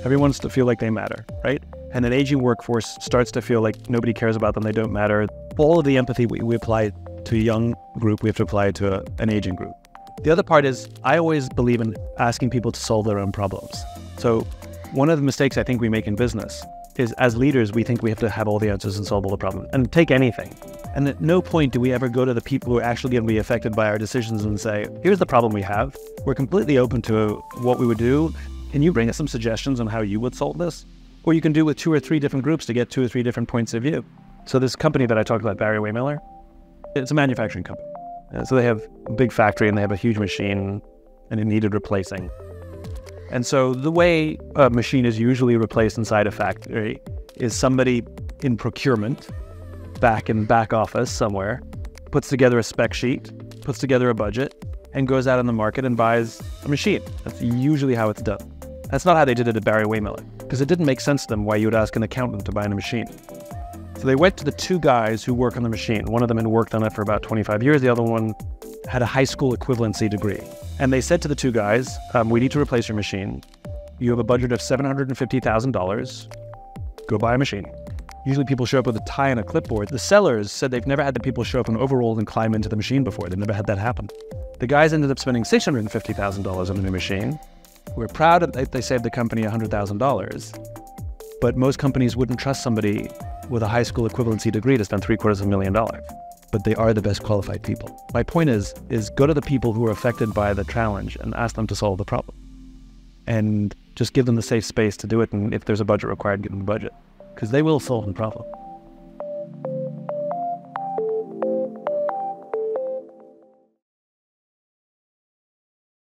Everyone wants to feel like they matter, right? And an aging workforce starts to feel like nobody cares about them, they don't matter. All of the empathy we apply to a young group, we have to apply to an aging group. The other part is, I always believe in asking people to solve their own problems. So one of the mistakes I think we make in business is, as leaders, we think we have to have all the answers and solve all the problems, and take anything. And at no point do we ever go to the people who are actually going to be affected by our decisions and say, here's the problem we have. We're completely open to what we would do. Can you bring us some suggestions on how you would solve this? Or you can do with 2 or 3 different groups to get 2 or 3 different points of view. So this company that I talked about, Barry Waymiller, it's a manufacturing company. So they have a big factory and they have a huge machine and it needed replacing. And so the way a machine is usually replaced inside a factory is somebody in procurement, back in back office somewhere, puts together a spec sheet, puts together a budget, and goes out in the market and buys a machine. That's usually how it's done. That's not how they did it at Barry Waymiller, because it didn't make sense to them why you would ask an accountant to buy a machine. So they went to the 2 guys who work on the machine. One of them had worked on it for about 25 years. The other one had a high school equivalency degree. And they said to the 2 guys, we need to replace your machine. You have a budget of $750,000. Go buy a machine. Usually people show up with a tie and a clipboard. The sellers said they've never had the people show up in overalls and climb into the machine before. They've never had that happen. The guys ended up spending $650,000 on a new machine. We're proud that they saved the company $100,000. But most companies wouldn't trust somebody with a high school equivalency degree to spend $750,000. But they are the best qualified people. My point is go to the people who are affected by the challenge and ask them to solve the problem. And just give them the safe space to do it. And if there's a budget required, give them the budget, because they will solve the problem.